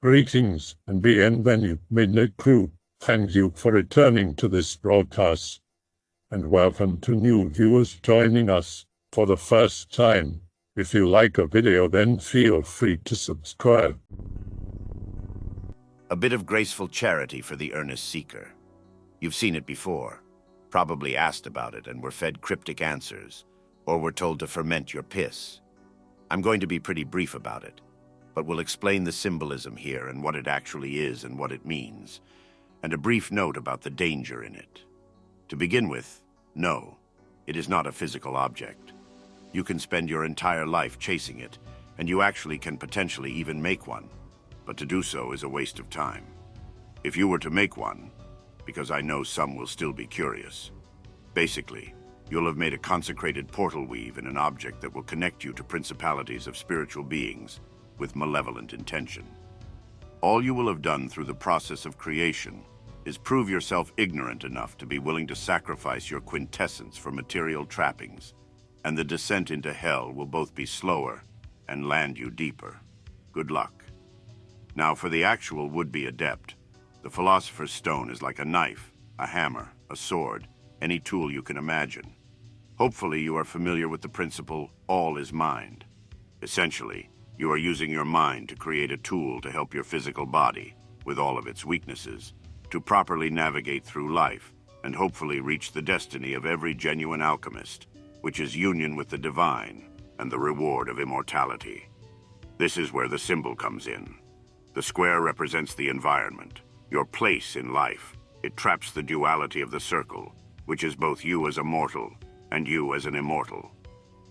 Greetings and bienvenue, MITZU. Thank you for returning to this broadcast, and welcome to new viewers joining us for the first time. If you like a video, then feel free to subscribe. A bit of graceful charity for the earnest seeker. You've seen it before, probably asked about it and were fed cryptic answers, or were told to ferment your piss. I'm going to be pretty brief about it, but we'll explain the symbolism here and what it actually is and what it means, and a brief note about the danger in it. To begin with, no, it is not a physical object. You can spend your entire life chasing it, and you actually can potentially even make one, but to do so is a waste of time. If you were to make one, because I know some will still be curious, basically, you'll have made a consecrated portal weave in an object that will connect you to principalities of spiritual beings with malevolent intention. All you will have done through the process of creation is prove yourself ignorant enough to be willing to sacrifice your quintessence for material trappings, and the descent into hell will both be slower and land you deeper. Good luck. Now for the actual would-be adept, the philosopher's stone is like a knife, a hammer, a sword, any tool you can imagine. Hopefully you are familiar with the principle, all is mind. Essentially, you are using your mind to create a tool to help your physical body, with all of its weaknesses, to properly navigate through life and hopefully reach the destiny of every genuine alchemist, which is union with the divine and the reward of immortality. This is where the symbol comes in. The square represents the environment, your place in life. It traps the duality of the circle, which is both you as a mortal and you as an immortal.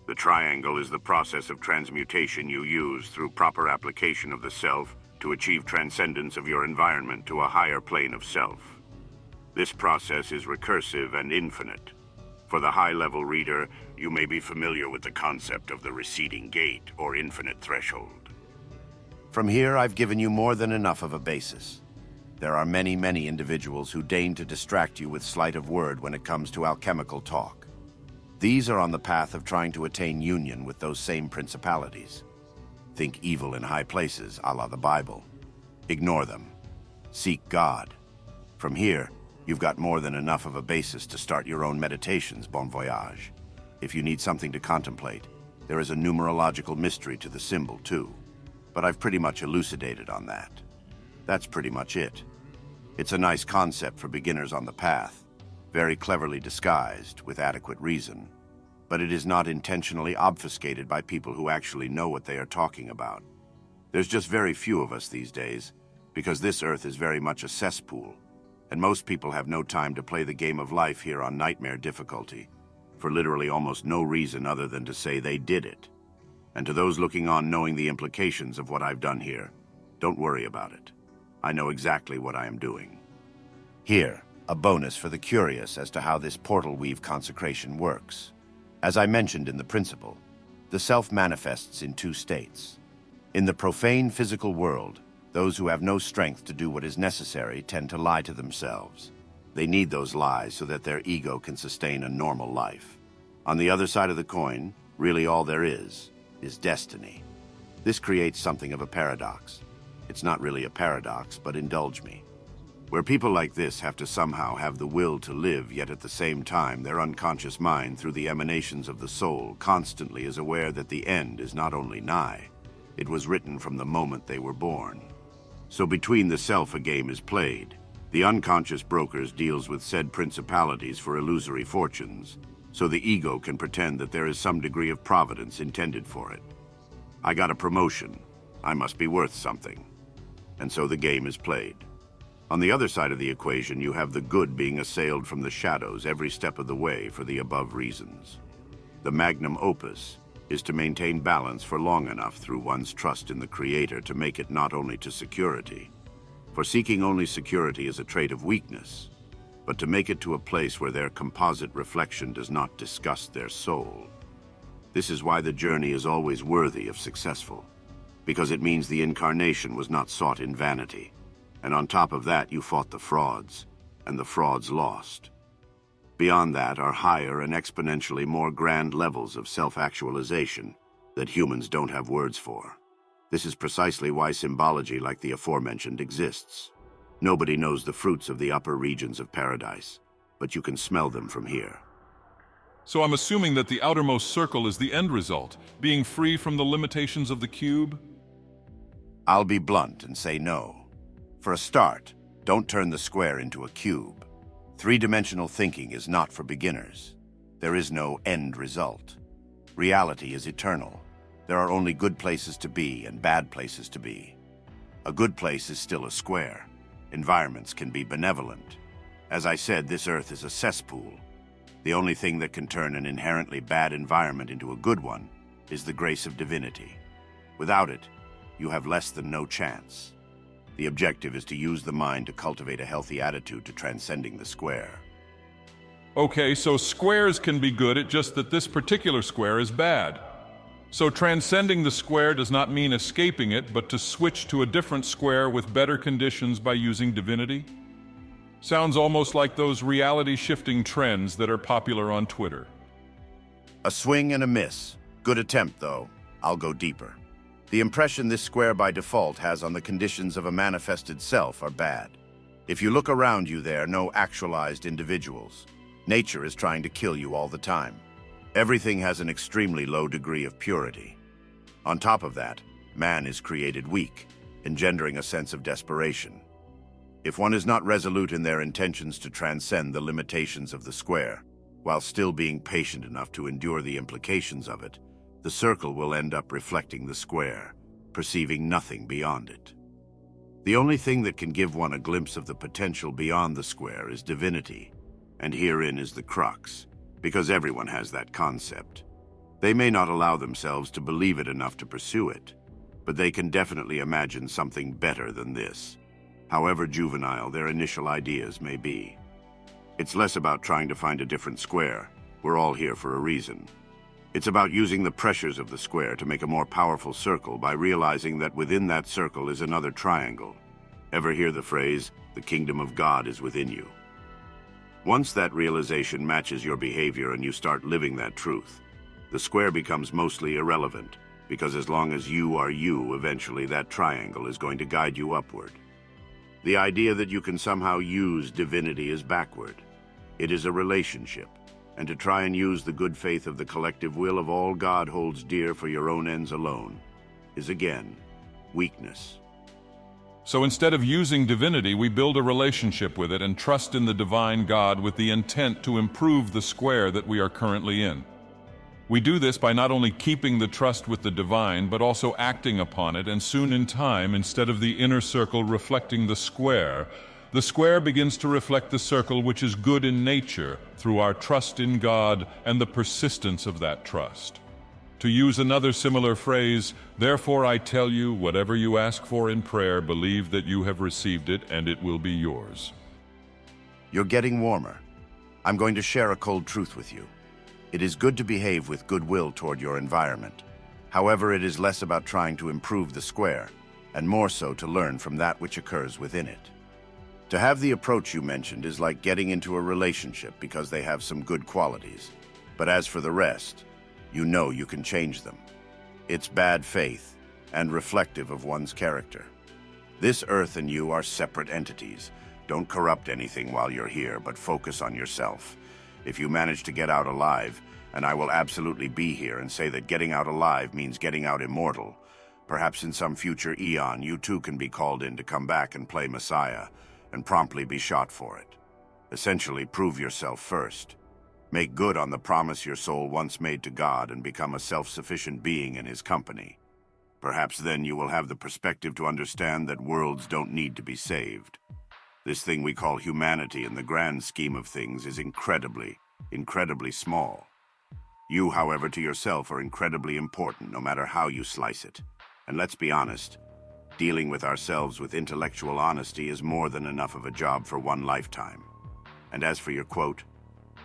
The triangle is the process of transmutation you use through proper application of the self to achieve transcendence of your environment to a higher plane of self. This process is recursive and infinite. For the high-level reader, you may be familiar with the concept of the receding gate or infinite threshold. From here, I've given you more than enough of a basis. There are many, many individuals who deign to distract you with sleight of word when it comes to alchemical talk. These are on the path of trying to attain union with those same principalities. Think evil in high places, a la the Bible. Ignore them. Seek God. From here, you've got more than enough of a basis to start your own meditations, bon voyage. If you need something to contemplate, there is a numerological mystery to the symbol, too. But I've pretty much elucidated on that. That's pretty much it. It's a nice concept for beginners on the path, very cleverly disguised with adequate reason, but it is not intentionally obfuscated by people who actually know what they are talking about. There's just very few of us these days, because this earth is very much a cesspool, and most people have no time to play the game of life here on nightmare difficulty, for literally almost no reason other than to say they did it. And to those looking on knowing the implications of what I've done here, don't worry about it. I know exactly what I am doing. Here, a bonus for the curious as to how this portal weave consecration works. As I mentioned in the principle, the self manifests in two states. In the profane physical world, those who have no strength to do what is necessary tend to lie to themselves. They need those lies so that their ego can sustain a normal life. On the other side of the coin, really all there is destiny. This creates something of a paradox. It's not really a paradox, but indulge me. Where people like this have to somehow have the will to live, yet at the same time their unconscious mind through the emanations of the soul constantly is aware that the end is not only nigh, it was written from the moment they were born. So between the self a game is played. The unconscious brokers deals with said principalities for illusory fortunes, so the ego can pretend that there is some degree of providence intended for it. I got a promotion. I must be worth something. And so the game is played. On the other side of the equation, you have the good being assailed from the shadows every step of the way for the above reasons. The magnum opus is to maintain balance for long enough through one's trust in the Creator to make it not only to security, for seeking only security is a trait of weakness, but to make it to a place where their composite reflection does not disgust their soul. This is why the journey is always worthy of successful, because it means the incarnation was not sought in vanity. And on top of that, you fought the frauds, and the frauds lost. Beyond that are higher and exponentially more grand levels of self-actualization that humans don't have words for. This is precisely why symbology like the aforementioned exists. Nobody knows the fruits of the upper regions of paradise, but you can smell them from here. So I'm assuming that the outermost circle is the end result, being free from the limitations of the cube? I'll be blunt and say no. For a start, don't turn the square into a cube. Three-dimensional thinking is not for beginners. There is no end result. Reality is eternal. There are only good places to be and bad places to be. A good place is still a square. Environments can be benevolent. As I said, this Earth is a cesspool. The only thing that can turn an inherently bad environment into a good one is the grace of divinity. Without it, you have less than no chance. The objective is to use the mind to cultivate a healthy attitude to transcending the square. Okay, so squares can be good, it's just that this particular square is bad. So transcending the square does not mean escaping it, but to switch to a different square with better conditions by using divinity? Sounds almost like those reality-shifting trends that are popular on Twitter. A swing and a miss. Good attempt, though. I'll go deeper. The impression this square by default has on the conditions of a manifested self are bad. If you look around you, there are no actualized individuals. Nature is trying to kill you all the time. Everything has an extremely low degree of purity. On top of that, man is created weak, engendering a sense of desperation. If one is not resolute in their intentions to transcend the limitations of the square, while still being patient enough to endure the implications of it, the circle will end up reflecting the square, perceiving nothing beyond it. The only thing that can give one a glimpse of the potential beyond the square is divinity, and herein is the crux, because everyone has that concept. They may not allow themselves to believe it enough to pursue it, but they can definitely imagine something better than this, however juvenile their initial ideas may be. It's less about trying to find a different square. We're all here for a reason. It's about using the pressures of the square to make a more powerful circle by realizing that within that circle is another triangle. Ever hear the phrase, "The kingdom of God is within you"? Once that realization matches your behavior and you start living that truth, the square becomes mostly irrelevant, because as long as you are you, eventually that triangle is going to guide you upward. The idea that you can somehow use divinity is backward. It is a relationship, and to try and use the good faith of the collective will of all God holds dear for your own ends alone is, again, weakness. So instead of using divinity, we build a relationship with it and trust in the divine God with the intent to improve the square that we are currently in. We do this by not only keeping the trust with the divine, but also acting upon it, and soon in time, instead of the inner circle reflecting the square begins to reflect the circle, which is good in nature, through our trust in God and the persistence of that trust. To use another similar phrase, therefore I tell you, whatever you ask for in prayer, believe that you have received it and it will be yours. You're getting warmer. I'm going to share a cold truth with you. It is good to behave with goodwill toward your environment. However, it is less about trying to improve the square, and more so to learn from that which occurs within it. To have the approach you mentioned is like getting into a relationship because they have some good qualities. But as for the rest, you know you can change them. It's bad faith and reflective of one's character. This earth and you are separate entities. Don't corrupt anything while you're here, but focus on yourself. If you manage to get out alive, and I will absolutely be here and say that getting out alive means getting out immortal, perhaps in some future eon you too can be called in to come back and play Messiah, and promptly be shot for it. Essentially, prove yourself first. Make good on the promise your soul once made to God and become a self-sufficient being in His company. Perhaps then you will have the perspective to understand that worlds don't need to be saved. This thing we call humanity in the grand scheme of things is incredibly, incredibly small. You, however, to yourself are incredibly important no matter how you slice it. And let's be honest, dealing with ourselves with intellectual honesty is more than enough of a job for one lifetime. And as for your quote,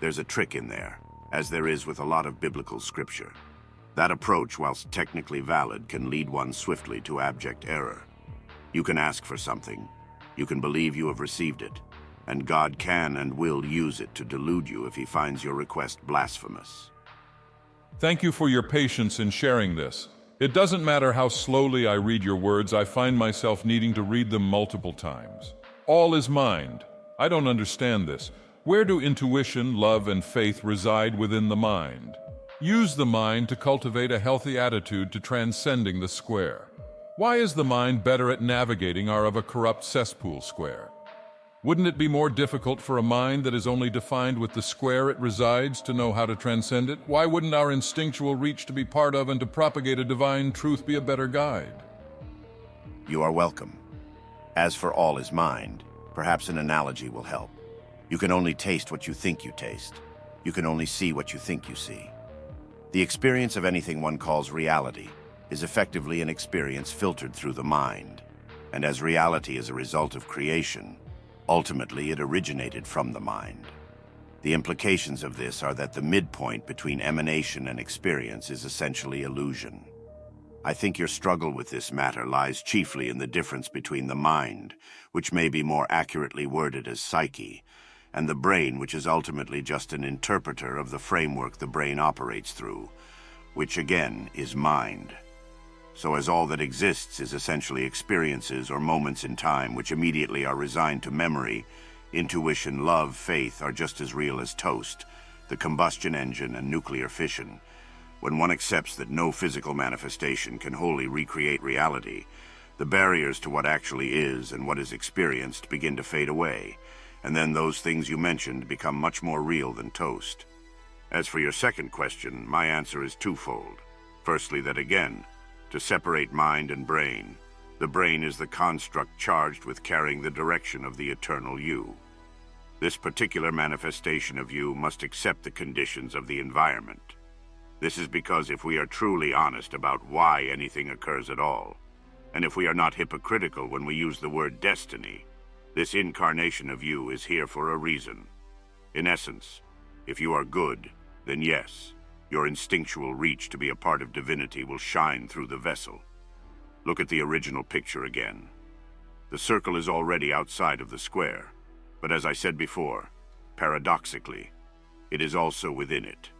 there's a trick in there, as there is with a lot of biblical scripture. That approach, whilst technically valid, can lead one swiftly to abject error. You can ask for something, you can believe you have received it, and God can and will use it to delude you if He finds your request blasphemous. Thank you for your patience in sharing this. It doesn't matter how slowly I read your words, I find myself needing to read them multiple times. All is mind. I don't understand this. Where do intuition, love, and faith reside within the mind? Use the mind to cultivate a healthy attitude to transcending the square. Why is the mind better at navigating our of a corrupt cesspool square? Wouldn't it be more difficult for a mind that is only defined with the square it resides to know how to transcend it? Why wouldn't our instinctual reach to be part of and to propagate a divine truth be a better guide? You are welcome. As for all is mind, perhaps an analogy will help. You can only taste what you think you taste. You can only see what you think you see. The experience of anything one calls reality is effectively an experience filtered through the mind. And as reality is a result of creation, ultimately it originated from the mind. The implications of this are that the midpoint between emanation and experience is essentially illusion. I think your struggle with this matter lies chiefly in the difference between the mind, which may be more accurately worded as psyche, and the brain, which is ultimately just an interpreter of the framework the brain operates through, which again is mind. So as all that exists is essentially experiences or moments in time which immediately are resigned to memory, intuition, love, faith are just as real as toast, the combustion engine, and nuclear fission. When one accepts that no physical manifestation can wholly recreate reality, the barriers to what actually is and what is experienced begin to fade away, and then those things you mentioned become much more real than toast. As for your second question, my answer is twofold. Firstly, that again, to separate mind and brain, the brain is the construct charged with carrying the direction of the eternal you. This particular manifestation of you must accept the conditions of the environment. This is because if we are truly honest about why anything occurs at all, and if we are not hypocritical when we use the word destiny, this incarnation of you is here for a reason. In essence, if you are good, then yes, your instinctual reach to be a part of divinity will shine through the vessel. Look at the original picture again. The circle is already outside of the square, but as I said before, paradoxically, it is also within it.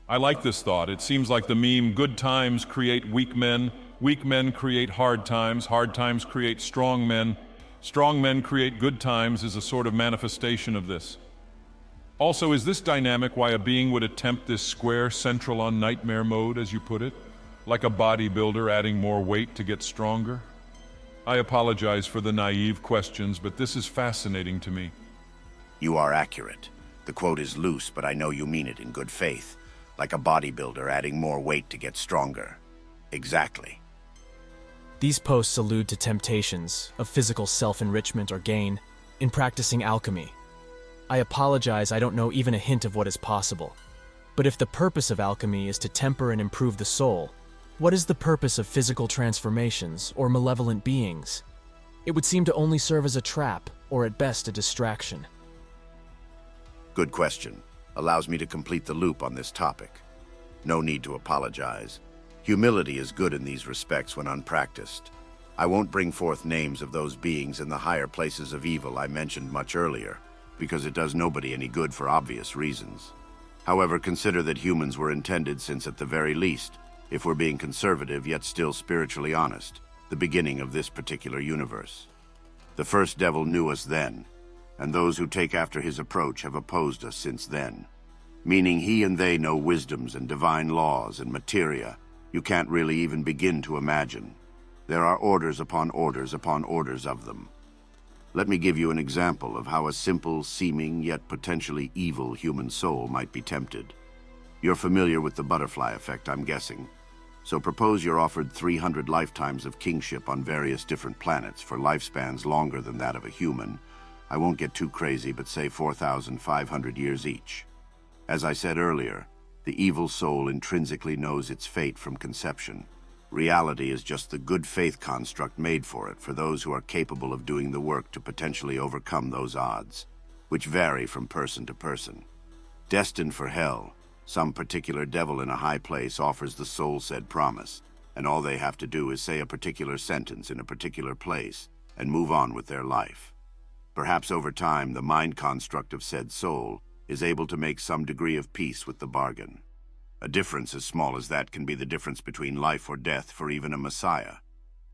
I like this thought. It seems like the meme, good times create weak men create hard times create strong men create good times is a sort of manifestation of this. Also, is this dynamic why a being would attempt this square central on nightmare mode, as you put it? Like a bodybuilder adding more weight to get stronger? I apologize for the naive questions, but this is fascinating to me. You are accurate. The quote is loose, but I know you mean it in good faith. Like a bodybuilder adding more weight to get stronger. Exactly. These posts allude to temptations of physical self-enrichment or gain in practicing alchemy. I apologize, I don't know even a hint of what is possible. But if the purpose of alchemy is to temper and improve the soul, what is the purpose of physical transformations or malevolent beings? It would seem to only serve as a trap, or at best a distraction. Good question. Allows me to complete the loop on this topic. No need to apologize. Humility is good in these respects when unpracticed. I won't bring forth names of those beings in the higher places of evil I mentioned much earlier, because it does nobody any good for obvious reasons. However, consider that humans were intended since, at the very least, if we're being conservative yet still spiritually honest, the beginning of this particular universe. The first devil knew us then, and those who take after his approach have opposed us since then. Meaning he and they know wisdoms and divine laws and materia you can't really even begin to imagine. There are orders upon orders upon orders of them. Let me give you an example of how a simple, seeming, yet potentially evil human soul might be tempted. You're familiar with the butterfly effect, I'm guessing. So propose you're offered 300 lifetimes of kingship on various different planets for lifespans longer than that of a human. I won't get too crazy, but say 4,500 years each. As I said earlier, the evil soul intrinsically knows its fate from conception. Reality is just the good faith construct made for it for those who are capable of doing the work to potentially overcome those odds, which vary from person to person. Destined for hell, some particular devil in a high place offers the soul said promise, and all they have to do is say a particular sentence in a particular place and move on with their life. Perhaps over time, the mind construct of said soul is able to make some degree of peace with the bargain. A difference as small as that can be the difference between life or death for even a Messiah.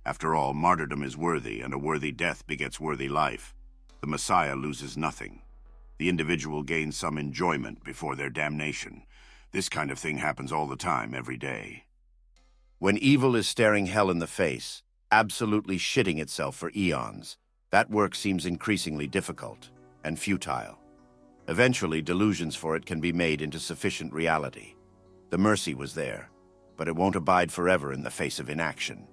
After all, martyrdom is worthy, and a worthy death begets worthy life. The Messiah loses nothing. The individual gains some enjoyment before their damnation. This kind of thing happens all the time, every day. When evil is staring hell in the face, absolutely shitting itself for eons, that work seems increasingly difficult and futile. Eventually, delusions for it can be made into sufficient reality. The mercy was there, but it won't abide forever in the face of inaction.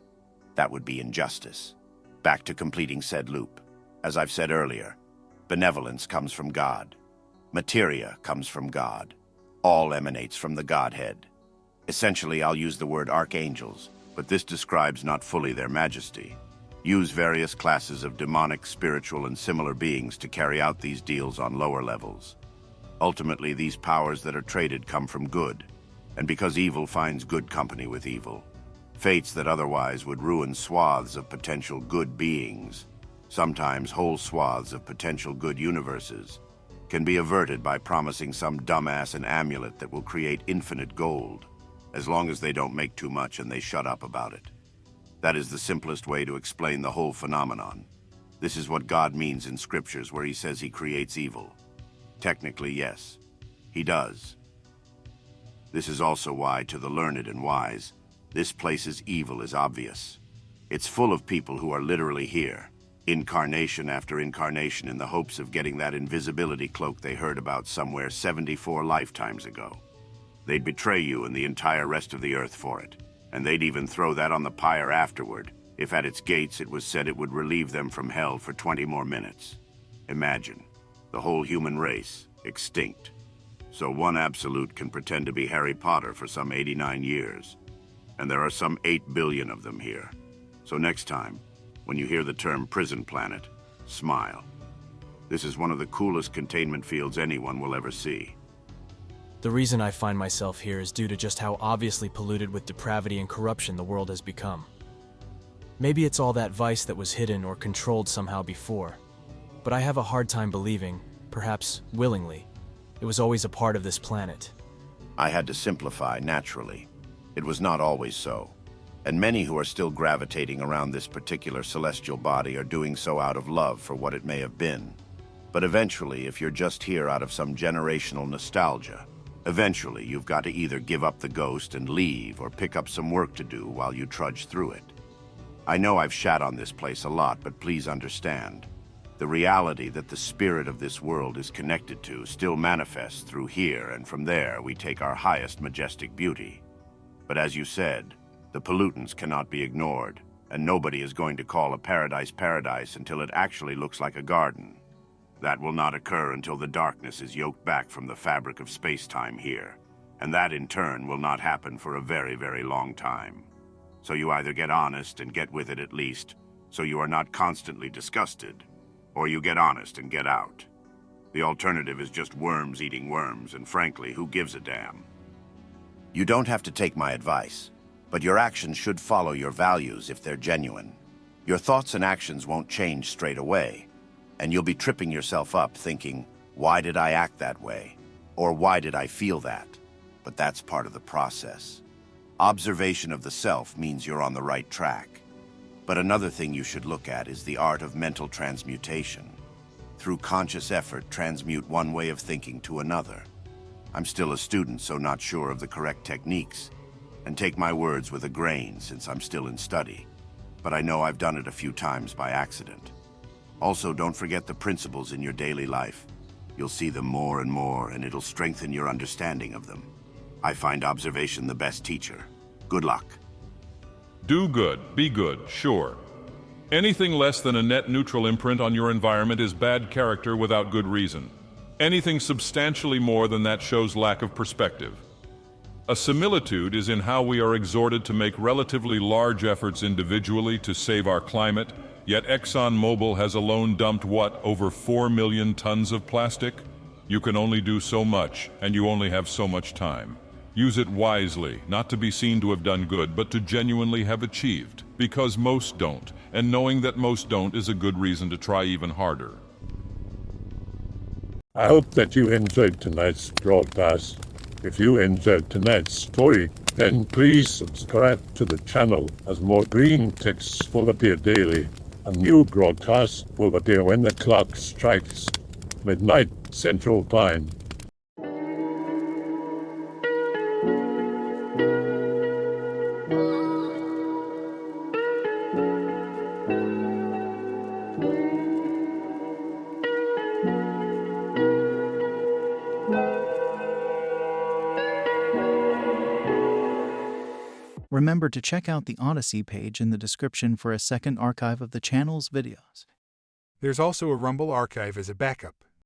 That would be injustice. Back to completing said loop. As I've said earlier, benevolence comes from God. Materia comes from God. All emanates from the Godhead. Essentially, I'll use the word archangels, but this describes not fully their majesty. Use various classes of demonic, spiritual, and similar beings to carry out these deals on lower levels. Ultimately, these powers that are traded come from good, and because evil finds good company with evil, fates that otherwise would ruin swaths of potential good beings, sometimes whole swaths of potential good universes, can be averted by promising some dumbass an amulet that will create infinite gold, as long as they don't make too much and they shut up about it. That is the simplest way to explain the whole phenomenon. This is what God means in scriptures where he says he creates evil. Technically, yes, he does. This is also why, to the learned and wise, this place's evil is obvious. It's full of people who are literally here, incarnation after incarnation, in the hopes of getting that invisibility cloak they heard about somewhere 74 lifetimes ago. They'd betray you and the entire rest of the earth for it, and they'd even throw that on the pyre afterward, if at its gates it was said it would relieve them from hell for 20 more minutes. Imagine, the whole human race, extinct. So one absolute can pretend to be Harry Potter for some 89 years, and there are some 8 billion of them here. So next time, when you hear the term prison planet, smile. This is one of the coolest containment fields anyone will ever see. The reason I find myself here is due to just how obviously polluted with depravity and corruption the world has become. Maybe it's all that vice that was hidden or controlled somehow before, but I have a hard time believing, perhaps willingly, it was always a part of this planet. I had to simplify, naturally. It was not always so. And many who are still gravitating around this particular celestial body are doing so out of love for what it may have been. But eventually, if you're just here out of some generational nostalgia, eventually you've got to either give up the ghost and leave or pick up some work to do while you trudge through it. I know I've shat on this place a lot, but please understand. The reality that the spirit of this world is connected to still manifests through here, and from there we take our highest majestic beauty. But as you said, the pollutants cannot be ignored, and nobody is going to call a paradise paradise until it actually looks like a garden. That will not occur until the darkness is yoked back from the fabric of space-time here, and that in turn will not happen for a very, very long time. So you either get honest and get with it at least, so you are not constantly disgusted, or you get honest and get out. The alternative is just worms eating worms, and frankly, who gives a damn? You don't have to take my advice, but your actions should follow your values if they're genuine. Your thoughts and actions won't change straight away, and you'll be tripping yourself up thinking, why did I act that way? Or why did I feel that? But that's part of the process. Observation of the self means you're on the right track. But another thing you should look at is the art of mental transmutation. Through conscious effort, transmute one way of thinking to another. I'm still a student, so not sure of the correct techniques, and take my words with a grain since I'm still in study. But I know I've done it a few times by accident. Also, don't forget the principles in your daily life. You'll see them more and more, and it'll strengthen your understanding of them. I find observation the best teacher. Good luck. Do good, be good, sure. Anything less than a net neutral imprint on your environment is bad character without good reason. Anything substantially more than that shows lack of perspective. A similitude is in how we are exhorted to make relatively large efforts individually to save our climate, yet ExxonMobil has alone dumped what, over 4 million tons of plastic? You can only do so much, and you only have so much time. Use it wisely, not to be seen to have done good, but to genuinely have achieved, because most don't, and knowing that most don't is a good reason to try even harder. I hope that you enjoyed tonight's broadcast. If you enjoyed tonight's story, then please subscribe to the channel as more green texts will appear daily. A new broadcast will appear when the clock strikes midnight Central Time. Remember to check out the Odyssey page in the description for a second archive of the channel's videos. There's also a Rumble archive as a backup.